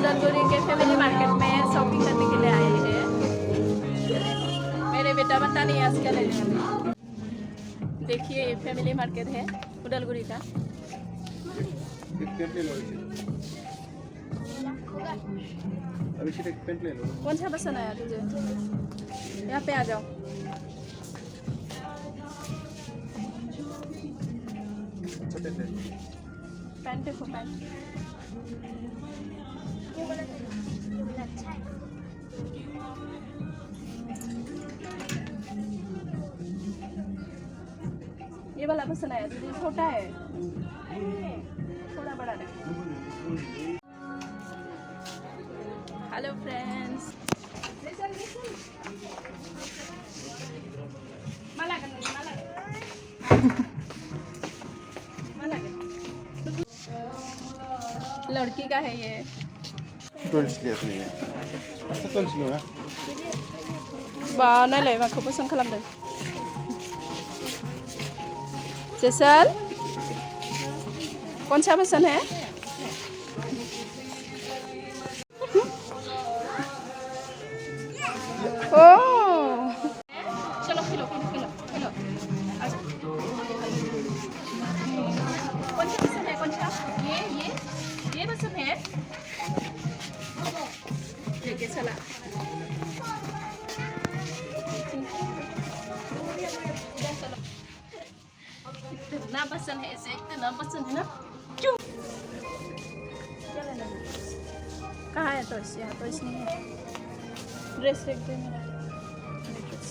उदलगुरी के family market में shopping करने के लिए आए हैं। मेरे बेटा बता नहीं आज क्या लेने वाले। देखिए ये फैमिली मार्केट है उदलगुरी का। अभी एक पेंट ले लो। कौन सा पसंद आया तुझे? यहाँ पे आ जाओ। पैंट देखो पैंट। ये वाला पसंद आया तुझे? छोटा है थोड़ा बड़ा देखो। हेलो फ्रेंड्स, लड़की का है ये। बानायलाय माखौ पसंद खालामदों? जेसल कौन सा पसंद है? ओ चलो खिलो खिलो खिलो खिलो। कौन सा पसंद है? कौन सा? ये पसंद है? लेके चला। इतना पसंद है इसे, इतना पसंद है ना। क्यों? क्या लेना है? कहाँ है टॉयस? यहाँ टॉयस नहीं है। ड्रेस देख दे मेरा। ड्रेस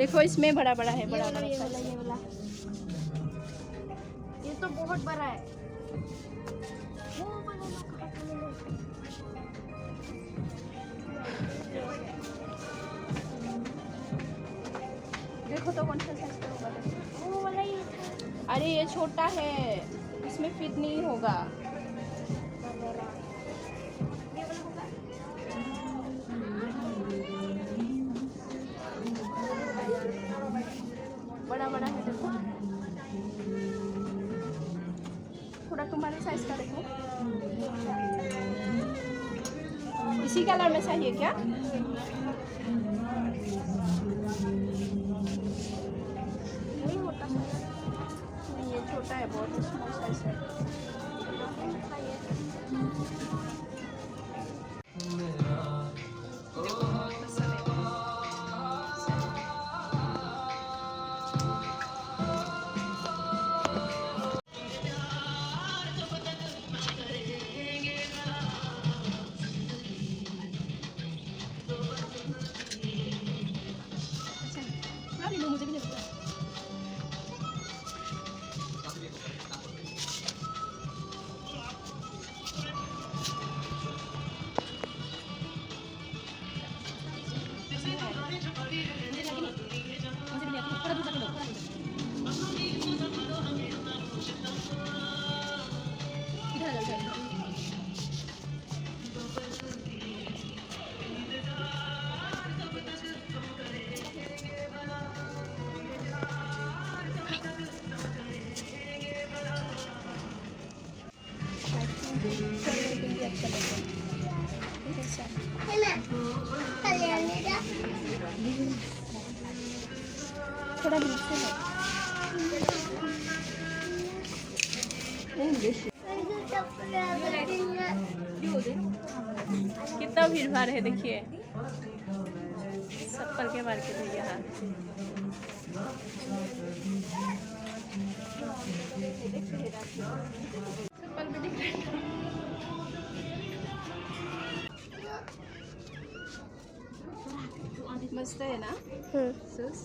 देखो इसमें बड़ा बड़ा है, बड़ा बड़ा ये वाला ये तो बहुत बड़ा है। वो वाला लो, कहाँ पे ले लो। देखो तो कौन सा साइज का होगा। वो वाला ही था। अरे ये छोटा है, इसमें फिट नहीं होगा। ये वाला होगा। बड़ा बड़ा है देखो। थोड़ा तुम्हारे साइज का देखो। इसी कलर में चाहिए क्या? नहीं होता सर। नहीं ये छोटा है, बहुत स्मॉल साइज है। मुझे भी लगता है। थोड़ा नीचे है। कितना भीड़ भाड़ है देखिए। सब के मार्केट है यहाँ। चप्पल भी दिख रहा है। मस्त है ना सूस?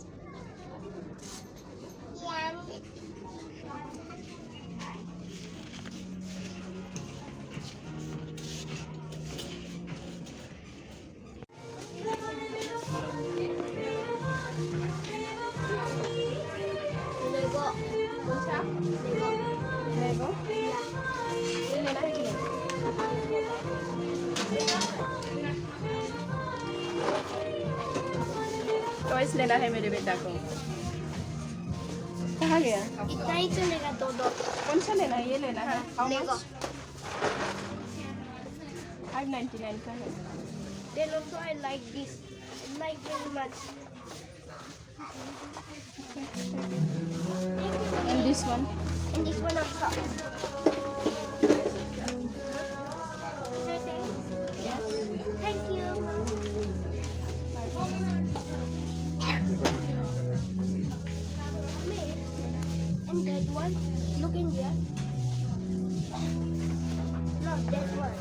लेगो ये लेना है कि नहीं? टॉयज लेना है मेरे बेटा को। कहाँ गया? इतना ही चलेगा दो दो। कौन सा लेना है? ये लेना है। How Lego. much? 599 का है। Then also I like this. I like very much. And this one? And this one also. Thank you. And that one, look in there. No, that one.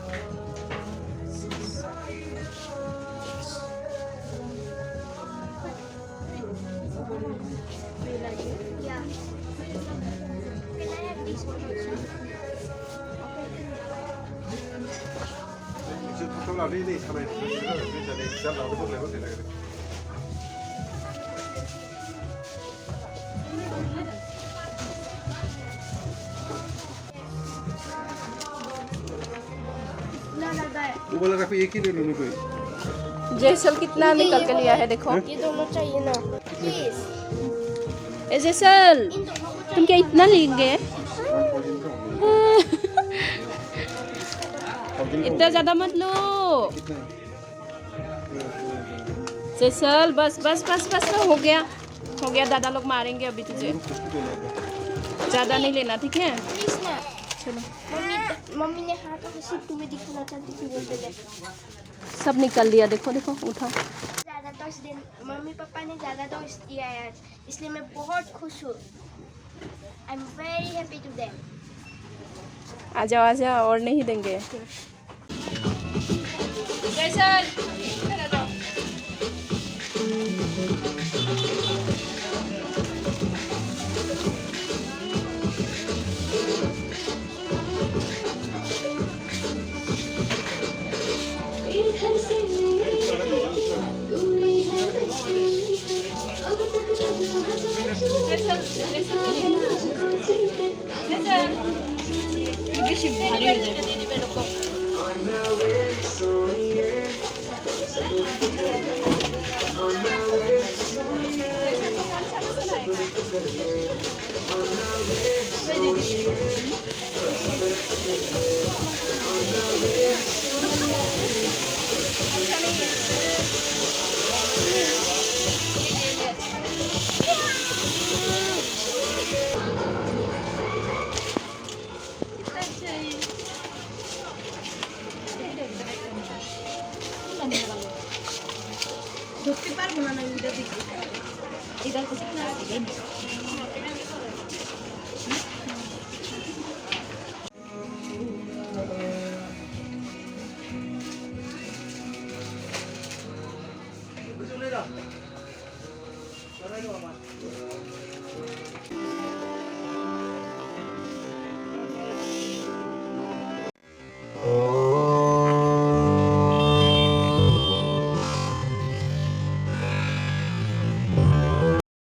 You like it? Yeah. Can I have this one also? 이제 또 라리네 사람이 그러잖아요. 잘 나오고 내고 되나 그래. No, no, that. वो बोला रखो एक ही ले लो नहीं कोई। जैसल कितना निकल के लिया है देखो। ये दोनों चाहिए ना प्लीज। ए जैसल इन दोनों को तुम क्या इतना लेंगे? इतना ज्यादा मत लो। जैसल बस बस बस बस हो गया दादा लोग मारेंगे अभी तुझे। ज्यादा नहीं लेना ठीक है? प्लीज ना। चलो मम्मी ने हाथों को सिर्फ तुम्हें दिखाना चाहती थी बोलते थे। सब निकल लिया देखो देखो उठा। ज़्यादा तो इस दिन मम्मी पापा ने ज़्यादा तो दिया है इसलिए मैं बहुत खुश हूँ। I am very happy to them. आ जाओ और नहीं देंगे। जैसल इधर आ जाओ। इधर